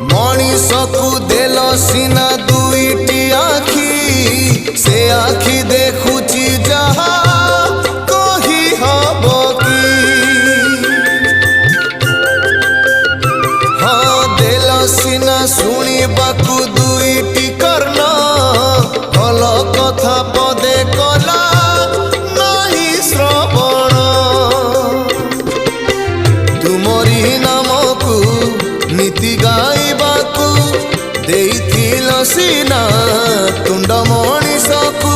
मनीषकु देल सीना दुईटी आखि से आखि देखुची जहा कही हब कि हाँ देल सीना शुणिबाकु दुईटी कर्ण भल कथा पदे कला नहीं श्रवण तुमरी नामकु नीति गाइबाकु देइथिल सीना तुंड मनीषकु।